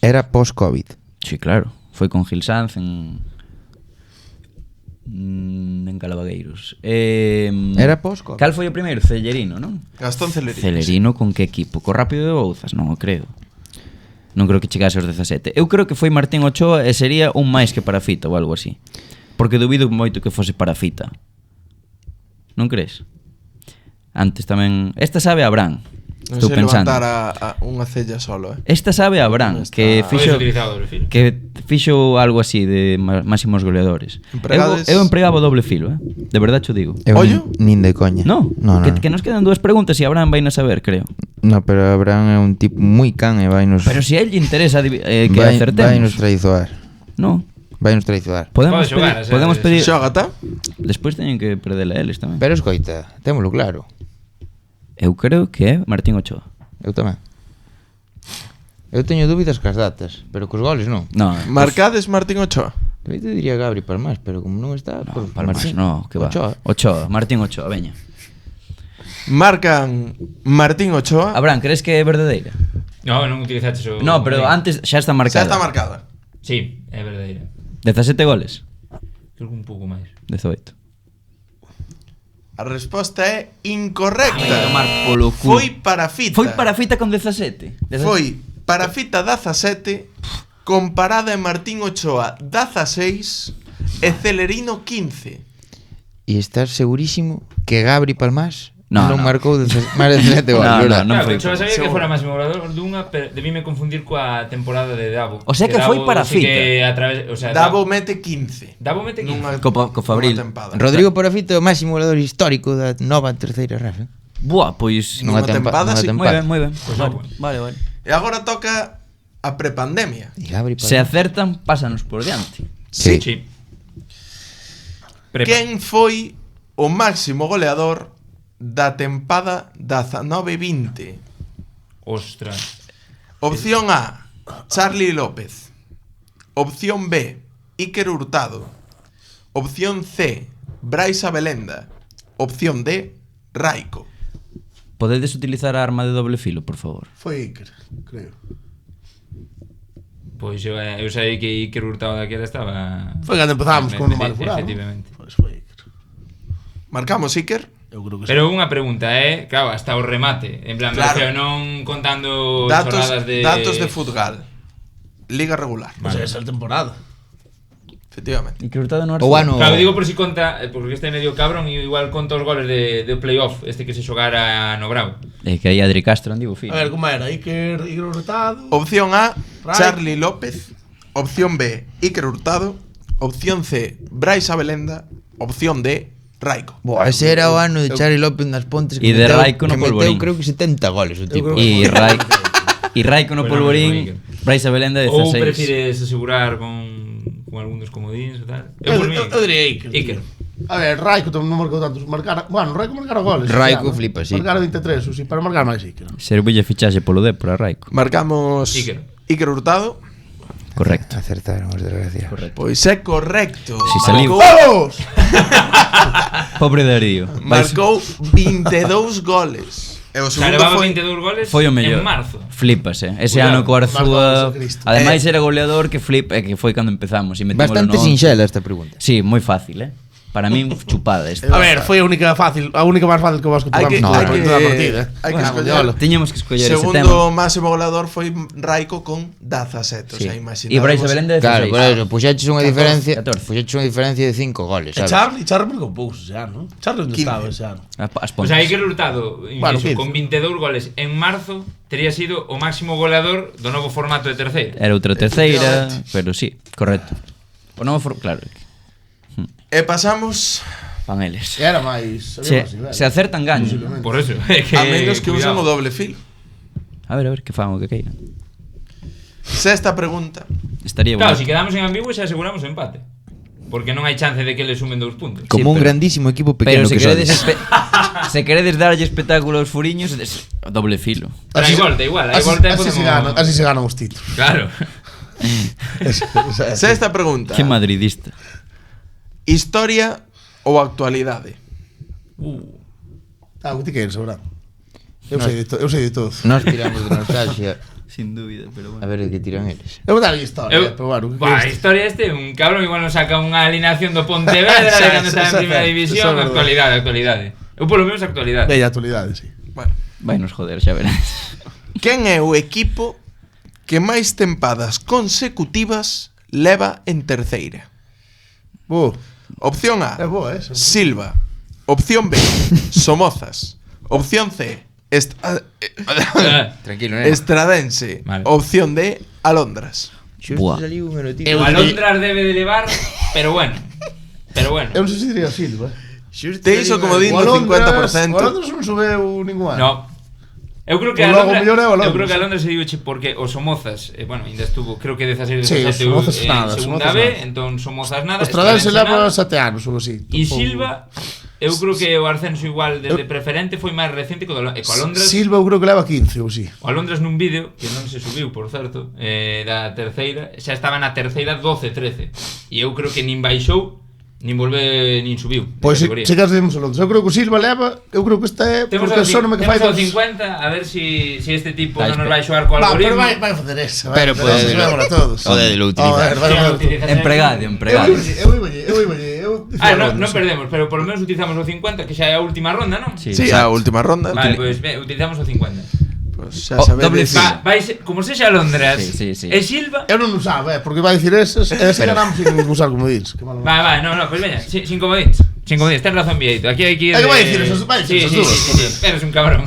era post-Covid. Sí, claro. Foi con Gil Sanz en Calavagueiros. Era post-Covid. Cal foi o primeiro? Cellerino, non? Gastón Celerino. Celerino con que equipo? Co Rápido de Bouzas? Non o creo. Non creo que chegase aos 17. Eu creo que foi Martín Ochoa e sería un máis que Parafita ou algo así. Porque dubido moito que fose Parafita. Non crees? Antes tamén... Esta sabe a Abraham. Non Estou sei pensando. levantar unha cella solo, Esta sabe a Bran, que Podes fixo utilizar o doble filo. algo así de máximos goleadores. Empregades- Eu empregaba o doble filo, De verdade cho digo. Eu Ollo? nin de coña. No, No, no, que nos quedan dúas preguntas e Abraham vai a saber, creo. no, pero Abraham é un tipo moi can e vai nos Pero se a él lle interesa que vai acertemos. nos traizoar. No, Vai nos traizoar. podemos Pode xogar, pedir, podemos pedir. Xógata. Despois teñen que perderle a eles tamén. Pero escoita, témolo claro. Eu creo que é Martín Ochoa. Eu tamén. Eu teño dúbidas cas datas, pero cos goles non. No, Marcades Martín Ochoa. Eu te diría Gabri Palmás, pero como non está, no, pues, Palmas, Martín. no, que va. Ochoa. Martín Ochoa, veña. Marcan Martín Ochoa. Abraham, crees que é verdadeira? No, non utilizaches o... No, pero antes xa está Xa marcada. está marcada. Sí, é verdadeira. 17 goles. Creo que un pouco máis. 18. A resposta é incorrecta. Tomar polo cu. Foi para fita. Foi para fita con 17. Foi para fita 17, comparada en Martín Ochoa 16 e Celerino 15. E estás segurísimo que Gabri Palmás No, non no. marcou máis de 17 goles, No, verdad? no. Claro, foi- Ochoa sabía que seguro. fora máximo goleador dunha, pero debíme confundir coa temporada de Davo. O sea que foi para sí fita. que a través, o sea, Davo mete 15. Davo mete 15. Nunha- Co Fabril. nunha tempada. Rodrigo Porafito é o máximo goleador histórico da nova terceira RAF. Buah, pois Nunha tempada, sí. moi ben, moi ben. Pois Vale, bueno. vale. E agora toca a prepandemia. E Gabri Se Palmás. acertan, pásanos por diante. Sí. Sí. Prepa. Quen foi o máximo goleador da tempada 19-20? Ostras. Opción A, Charlie López. Opción B, Iker Hurtado. Opción C, Brais Abelenda. Opción D, Raico. Podedes utilizar a arma de doble filo, por favor. Foi Iker, creo. Pois eu sei que Iker Hurtado daquela estaba... Foi cando empezamos con o Mario Furado. Efectivamente. Pois foi Iker. Marcamos Iker. Eu creo que Pero unha pregunta, claro, hasta o remate. En plan, Claro. pero non contando Datos chorradas de... Futgal. Liga regular. Pois esa temporada. Efectivamente. E que Hurtado no O ano Claro, digo por si conta, porque este é medio cabrón e igual conta os goles de playoff, este que se xogara no Bravo. É que aí Adri Castro andivo fino. A ver, como era? Iker Hurtado. Opción A, Raico. Charlie López. Opción B, Iker Hurtado. Opción C, Brais Abelenda. Opción D, Raico. Boa, ese era o ano de Charlie López nas Pontes E de Raico no que meteu Polvorín. creo que 70 goles o tipo. E Raico no Bueno, Polvorín, Brais Abelenda Ou 16. prefires asegurar con algún dos comodíns ou tal? Eu por mí, diría Iker. Iker. A ver, Raico non marcou tantos. Bueno, Raico marcara goles. Raico xa, flipa, sí. Marcara 23, sí, para marcar máis Iker. Serville fichaxe polo Depor a Raico. Marcamos Iker. Hurtado. Correcto. Acertaron os desgraciados. Pois é correcto. Si saliu. ¡Vamos! Pobre Darío. Marcou 22 goles. E o O sea, segundo levaba foi 22 goles Foi o mellor. en marzo. Flipas, Ese Cuidado, ano co Arzúa. marcou Jesucristo. Ademais era goleador que flipa, que foi cando empezamos e metimos Bastante sinxela esta pregunta. Sí, moi fácil, Para min chupada esta. A ver, foi a única máis fácil que vos que Hai que, tuvamos hai en que, toda a partida. hai que Bueno, escoller. diolo. Tiñamos que escoller ese tema. Segundo máximo goleador foi Raico con 17. O Sí. sea, E Brais Abelenda 16. Claro, por eso, puxeches unha 14. diferencia, 14. puxeches unha diferencia de 5 goles, E sabes? Charlie marcou poucos xa, non? Charlie onde 15. estaba ese ano? As O Pontes. sea, Iker Hurtado, Bueno, inciso, 15. con 22 goles en marzo, tería sido o máximo goleador do novo formato de terceira. Era outra terceira, pero sí, correcto. O novo claro, E pasamos van eles. E era máis... Se acertan gaño. Por eso, é que a menos que usen cuidado. o doble filo. A ver, que fan o que queiran. Sexta pregunta. Estaría Claro, bueno. si quedamos en ambiguo xa aseguramos o empate. Porque non hai chance de que le sumen 2 puntos. Como un pero- grandísimo equipo Pero pequeno se que queredes sodes. se queredes darlle espectáculo aos furiños, doble filo. Pero hai volta igual, hai volta e podemos... Así se ganan os títulos. Claro. Sexta pregunta. Que madridista. Historia ou actualidade? Ti que eres, verdad? Eu sei de todo. Nós tiramos de nostalgia. Sin dúbida, pero A ver de que tiran eles. Eu vou dar a historia, Eu, pero bueno. a historia un cabrón igual nos saca unha alineación do Pontevedra de cando estaba en primeira división, actualidade. Eu polo menos actualidade. Bella actualidade, sí. Bueno, vai nos joder, xa verás. quen é o equipo que máis tempadas consecutivas leva en terceira? Opción A, É boa esa. Silva. Opción B, Somozas. Opción C, Tranquilo, neno. Estradense. Vale. Opción D, alondras. Xusto Buah. saliu un noticia. Eu- O Alondras debe de levar, pero bueno. Pero bueno. Eu non sei se diría Silva. Xusto Te iso saliu como un- din- O do Alondras 50%. o Alondras non subeu ningún ano. No. Eu creo que O logo mellor é o Alondras. eu creo que Alondras se diuche porque o Somozas, bueno, ainda estuvo, creo que 16 Sí, 17 os Somozas en nada, segunda Somozas B, nada. entón Somozas nada. Os Tradense Estradense leva nada. 7 anos ou así. E Tampouco- Silva, eu creo que o ascenso igual desde preferente foi máis recente que o do Alondras. Silva eu creo que leva 15 ou así. O Alondras nun vídeo, que non se subiu, por certo, da terceira, xa estaba na terceira 12-13. E eu creo que nin baixou, nin volve, nin subiu. de Pois se categoría. chegas demos a Londres. Eu creo que o Silva leva, eu creo que este é Temos porque sónome que fai temos o dos... 50, a ver si este tipo Dai, non nos vai espera. xogar co Va, pero algoritmo. vai facer esa. Pero pode a todos. O de lo utilizar. Empregadio. Eu Non perdemos, pero por lo menos utilizamos o 50, que xa é a última ronda, non? Sí. Sí, a última ronda. Vale, pois utilizamos o 50. Pues xa Oh, doble sabedes. fila. Vai ser, como sexa Alondras Sí. e Silva. Eu non usaba, porque vai dicir esas ganamos sin usar como dins. Que malo. Vai, no, pois veña, sin comodíns. Sin comodíns, ten razón, Vieito. Aquí hai que ir. É que vai dicir esas- vai dicir esas dúas, Eres un cabrón.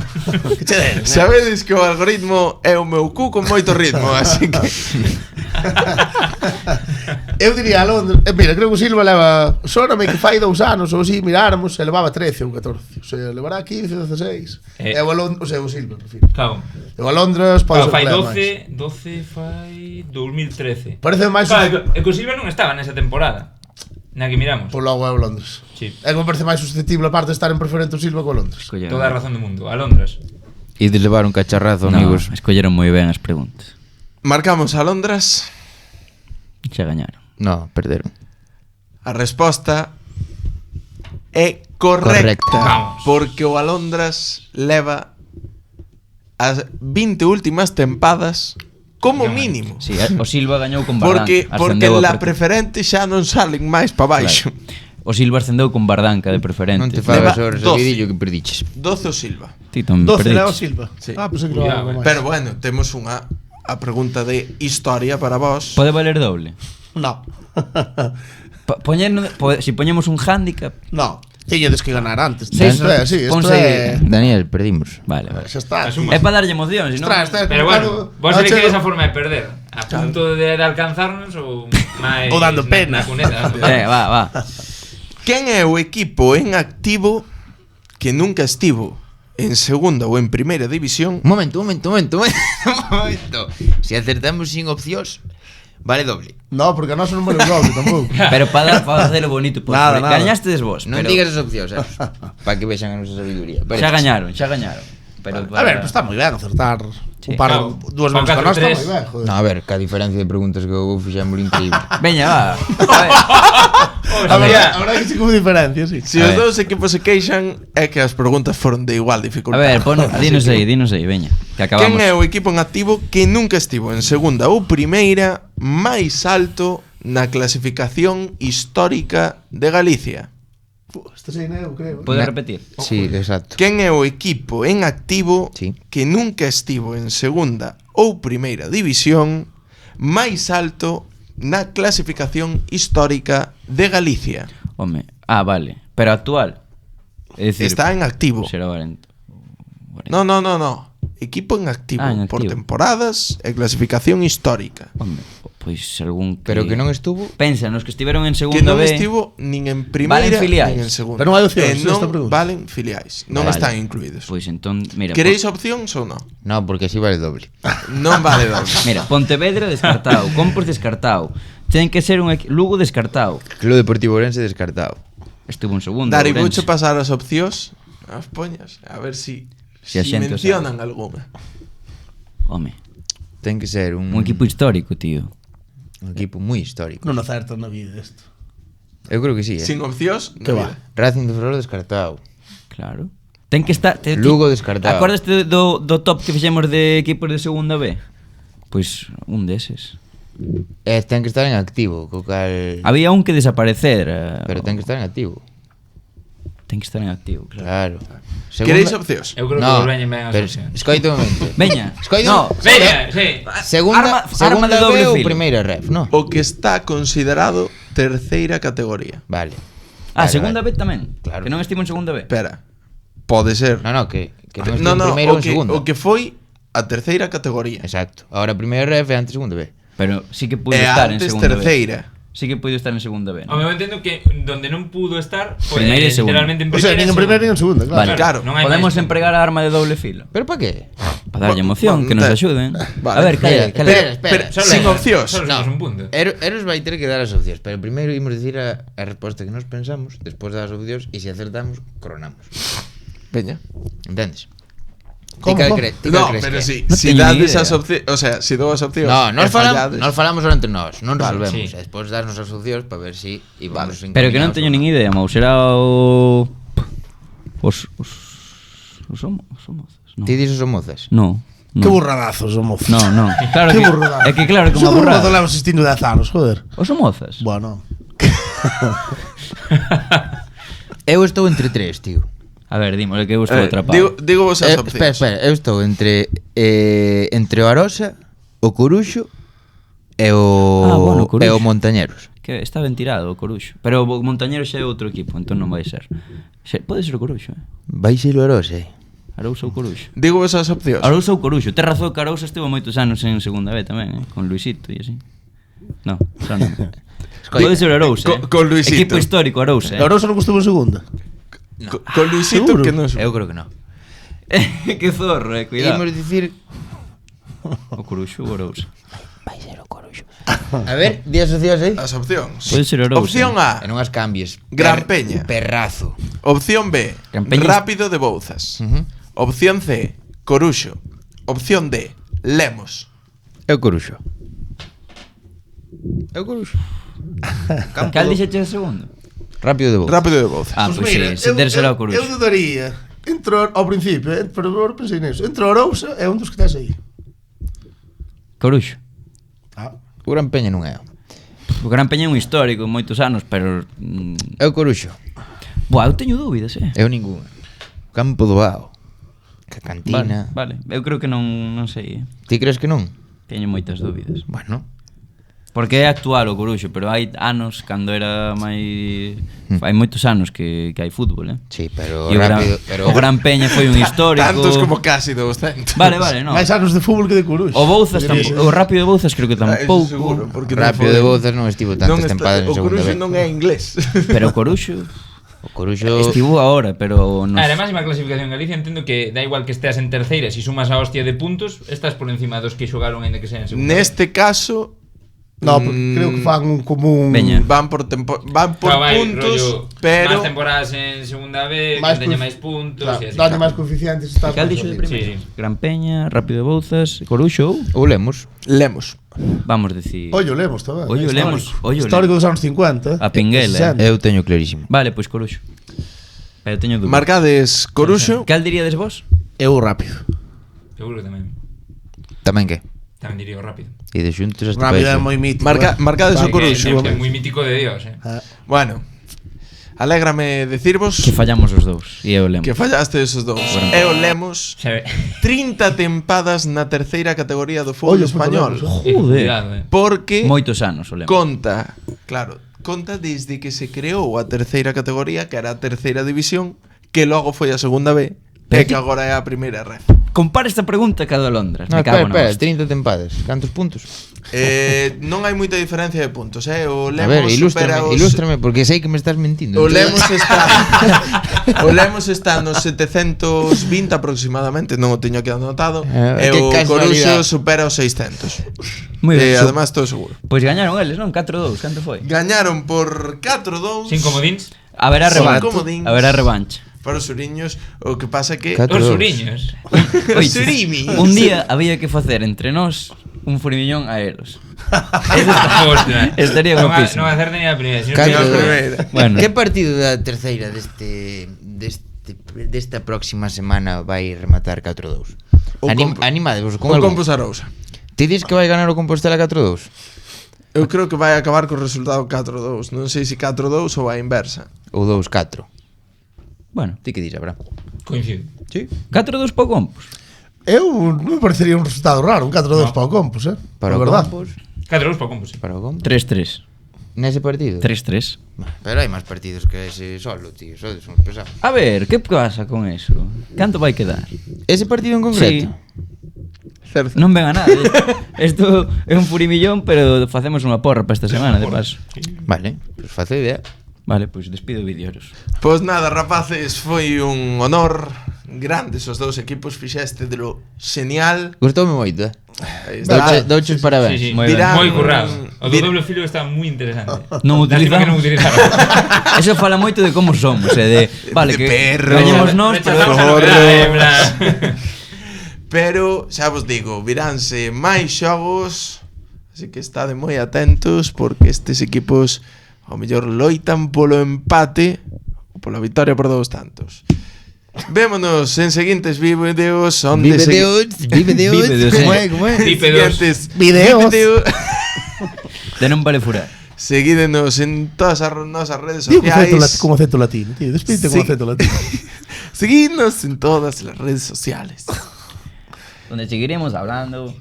Que che den, eh? Sabedes que o algoritmo é o meu cu con moito ritmo, así que Eu diría a Londres, mira, creo que o Silva leva sóname que fai 2 anos ou así, miráramos, e levaba 13 ou 14. O sea, levará 15, 16. E o Alondres, o sea, o Silva, prefiro. Claro. E o Alondres pode Claro, ser fai que leve máis. 12 fai 2013. Parece máis Claro, e co Silva non estaba nesa temporada. Na que miramos. por logo é o Londres. Sí. É que me parece máis susceptible a parte de estar en preferente o Silva co Londres. Toda a razón do mundo. Alondras. E de levar un cacharrazo, No, amigos. escolleron moi ben as preguntas. marcamos alondras. Xa gañaron. No, perderon. A resposta é correcta. Correcta. Vamos. Porque o alondras leva as 20 últimas tempadas como mínimo. Sí, o Silva gañou con Bardán. Porque ascendeu a la preferente xa non salen máis pa baixo. Claro. O Silva ascendeu con Bardanca de preferente. Non te Leva fagas sobre 12. sabidillo que perdiches. 12 o Silva. Ti tamén 12 leva o perdiches. Silva. Sí. Ah, pues que Cuidado, leva máis. Pero bueno, temos a pregunta de historia para vos. Pode valer doble. No. Si poñemos un hándicap. No. Tiñedes que ganar antes. Sí, Isto é, sí, isto ponse- é... Daniel, perdimos. Vale. Xa está. Asuma. É para darlle emoción, si non. Ostras, está Pero bueno, vos Ah, elegides che- esa forma de perder. A punto de alcanzarnos ou máis... Ou dando pena. na cuneta. Va. Quen é o equipo en activo que nunca estivo en segunda ou en primeira división? Un momento. Se acertamos sin opcións, vale doble. No, porque a nosa non vale o doble tampouco. Pero para facelo bonito, pues, Nada, nada. gañastes vos, Non pero digas as opcións, para que vexan a nosa sabiduría. xa gañaron. Pero A ver, pues está moi ben acertar Sí. un par, Claro, dúas con veces con nós está 4-3. moi ben, joder. No, a ver, que a diferencia de preguntas que eu fixemos increíble. Veña, va. A verdade que sí como diferencia, sí. Se A os ver. dous equipos se queixan é que as preguntas foron de igual A dificultad. ver, dinos aí, veña, que acabamos. Quen é o equipo en activo que nunca estivo en segunda ou primeira máis alto na clasificación histórica de Galicia? Este sei eu, creo. Podes repetir? Sí, exacto. Quen é o equipo en activo Sí. que nunca estivo en segunda ou primeira división máis alto na clasificación histórica de Galicia? Home, vale, pero actual. É dicir, Está en activo. será Valente. No. Equipo en activo, En por activo. temporadas e clasificación histórica. Home, pois algún que... Pero que non estuvo. Pensa, nos que estiveron en Que segunda non B. estivo nin en primeira Valen filiais. nin en segunda. Pero non hai opcións, non esta pregunta. valen filiais, non Vale. están incluídos. Pois entón, mira, Queréis opcións ou non? No, porque así vale doble. Non vale doble. mira, Pontevedra descartado, Compos descartado. Ten que ser Lugo descartado. Club Deportivo Orense descartado. Estuvo en segundo. Dari, Ourense. vouche pasar as opcións, as poñas, a ver si Si a xente o mencionan algunha. Home, Ten que ser un equipo histórico, tío. un equipo moi histórico. Non acertas na vida isto. Eu creo que sí, Sin opcións, Que non va. vida. Racing de Ferrol descartado. Claro. Ten que estar... Lugo descartado. Acordaste do top que fixemos de equipos de segunda B? Pois un deses. Ten que estar en activo, co cal... Había un que desaparecer. Pero ten que estar en activo. Ten que estar en activo, claro. Claro. Queréis opcións? Eu creo que No, volveñen ben as pero opcións. escoita un momento. Veña. Escoita No. Veña, sí. Segunda, Arma segunda de doble B ou filo. primeira ref, no? O que está considerado terceira categoría. Vale. Ah, Vale, segunda vale. B tamén. Claro. Que non estivo en segunda B. Espera. Pode ser. No, que non No, estou en no, primeiro ou o en segunda. que foi a terceira categoría. Exacto. Ahora primeira ref e antes segunda B. Pero sí que puido E estar en antes segunda B. terceira. Sí que puido estar en segunda B, O ¿no? meu entendo que donde non pudo estar foi Primeira e segunda. literalmente en O sea, primeira nin en e primeira nin en segunda, claro. Vale. Claro. Non hai Podemos máis. empregar a arma de doble filo. Pero para qué? Para darlle emoción, que nos axuden. Vale. A ver, cale. Espera. Solo Sin una, opcións. Solo No. somos un punto. Eros vai ter que dar as opcións, pero primeiro imos dicir a resposta que nos pensamos, despois das opcións, e se acertamos, coronamos. Veña. Entendes? Como? No, pero sí, No si teño ni dades idea. as opcións, o sea, si dou as opcións. No, e fallades, nos falamos só entre nós, non Vale, resolvemos. sí. E despois darnos as opcións para ver si íbamos Pero que non teño nin idea, Mau. Será o... Os homozas. No. Ti dices os mozas? No. Que burradazos, homo. No. Claro Que que, burradazo. é que claro, como Eso do burrado burrada. levo asistindo 10 anos, joder. Os homozas. Bueno. Eu estou entre tres, tío. A ver, dímosle que eu estou atrapado. digo vos as opcións. Espera, eu estou entre o Arosa, o Coruxo e o bueno, o Coruxo. e o Montañeros. Que está ben tirado o Coruxo. Pero o Montañero xa é outro equipo, entón non vai ser. Pode ser o Coruxo, Vai ser o Arosa, Arousa ou Coruxo. Digo vos as opcións. Arousa ou Coruxo. Tes razón que Arousa estivo moitos anos en segunda B tamén, con Luisito e así. No, xa non. Pode ser Arousa. Con Luisito. Equipo histórico Arousa. Agora só non gustou en segunda. Con Luisito Seguro? que non Eu creo que non. Que zorro, cuidado. Imos dicir, O Coruxo ou Arousa. vai ser o Coruxo. A ver, di as opcións aí. as opcións. Pode ser Arousa. Opción A, E non as cambies. Gran Peña. Perrazo. opción B, Campeñas. Rápido de Bouzas. Opción C, Coruxo. Opción D, Lemos. É o Coruxo. É o Coruxo. Cal dixeche o segundo? Rápido de voz. Rápido de Bouzas. Ah, Pois pois mira, sí, se der será o Coruxo. Eu dudaría entre ao principio, pero agora pensei neso. Entre o Arousa é un dos que estás aí. Coruxo. Ah. O Gran Peña non é. O Gran Peña é un histórico, moitos anos, pero... É o Coruxo. Buah, eu teño dúbidas, Eu ningún. Campo do Bao. Que cantina. Vale. Eu creo que non sei, Ti crees que non? Teño moitas dúbidas. Bueno. Porque é actual o Coruxo, pero hai anos, cando era máis... Hai moitos anos que hai fútbol, Sí, pero E o rápido. o Gran Peña foi un histórico... Tantos como casi 200. Vale, no. Máis anos de fútbol que de Coruxo. O Bouzas Diría tampouco, o Rápido de Bouzas creo que Eso tampouco. seguro, porque non Rápido foi- de Bouzas non estivo tantas tempadas en O segunda Coruxo B. non é inglés. Pero o Coruxo O Coruxo... estivo agora, pero nos... Además, máxima clasificación en Galicia, entendo que da igual que esteas en terceira, si sumas a hostia de puntos, estás por encima dos que xogaron ainda que sean en segunda. Neste caso No, porque creo que fan como un... Veña. van por van por Claro, vai, puntos, rollo, pero máis temporadas en segunda B, Máis que teña coefi- máis puntos Claro, e así. dalle máis coeficientes. Está Cal dixo de máis primeiro? Sí. Gran Peña, Rápido de Bouzas, Coruxo ou... O Lemos. Lemos. Vamos decir... Ollo, Lemos tamén. Ollo, Histórico. Lemos, ollo, Histórico dos anos 50. A Pinguela, 60. Eu teño clarísimo. Vale, pois Coruxo. Pero teño dúbida. Marcades Coruxo. Cal diríades vos? Eu rápido. Seguro que tamén. Tamén que? Tamén diría o rápido. E de xuntos hasta Rápido é país. moi mítico. Marcades o Que Coruxo. é moi mítico de Dios, Bueno, alégrame decirvos Que fallamos os dous. E eu lembro. que fallaste esos dous. Bueno. E o Lemos Se ve. 30 tempadas na terceira categoría do fútbol Ollo, español. Joder. Cuidado, Porque Moitos anos o lembro. conta, claro, conta desde que se creou a terceira categoría, que era a terceira división, que logo foi a segunda B, e que agora é a primeira red. Compara esta pregunta ca do Londres. No, Me cago espera, na hostia. 30 tempadas. Cantos puntos? Non hai moita diferencia de puntos, O A Lemos ver, supera os... ilústrame, porque sei que me estás mentindo. O Lemos está O Lemos está nos 720 aproximadamente, non o teño aquí anotado, e que o casualidade. Coruxo supera os 600. Moi ben. Además todo seguro. Pois gañaron eles, non? 4-2, canto foi? Gañaron por 4-2. Sin comodíns. Haberá Sin revancha. comodíns. Haberá revancha. Para os suriños, o que pasa que 4-2. Os suriños. Oye, Surimi. un día había que facer entre nós un furimillón a Eros. Hostia. Estaría non guapísimo. Non hacer ni a primeira, sino Catro que dos. primeira. Bueno, Que partido da terceira desta próxima semana vai rematar 4-2? O Compo- Animadevos con O algún. Campos Arousa. Ti dis que vai ganar o Compostela 4-2? Eu creo que vai acabar co resultado 4-2. Non sei se 4-2 ou a inversa. Ou 2-4? bueno. Ti que dis, Abraham? coincido. Sí. 4-2 para o Compos. Eu non me parecería un resultado raro, un 4-2 para o Compos, Para A o verdad. Compos. 4 euros para o combo, sí. Para o Compos. 3-3. nese partido? 3-3. Pero hai máis partidos que ese solo, tío. Sodes uns pesados. A ver, que pasa con eso? Canto vai quedar? Ese partido en concreto? Sí. Non ven a nada. Isto é un furimillón, pero facemos unha porra para esta semana, de paso. Vale, pues face idea. Vale, pois despido vídeos. Pois nada, rapaces, foi un honor. Grandes os dous equipos, fixeste de lo genial. Gustoume moito, Aí está. Douche os parabéns. Sí, sí. Moi Dirán- Moi currado. O do dir- doble filo está moi interesante. Non Lástima utilizamos. que non utilizaron. Eso fala moito de como somos, de vale, De que perro. gañemos nós, pero Rechazamos a Zorro. novedade, en plan. Pero, xa vos digo, viránse máis xogos. Así que estade moi atentos, porque estes equipos ao mellor loitan polo empate ou pola victoria por 2 tantos. Vémonos en seguintes vídeos onde Vive Deus, vive Deus. Vive Deus, Como sí. é, como é? Bípedos. Videos. de non vale furar. Seguídenos en todas as nosas redes Tío, con sociais. acento latino, tío. Despídete con Sí. acento latino. Seguidnos en todas las redes sociales. Donde seguiremos hablando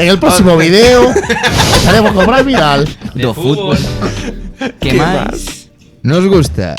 En el próximo video estaremos con Brian Vidal. do fútbol. Que máis? Nos gusta.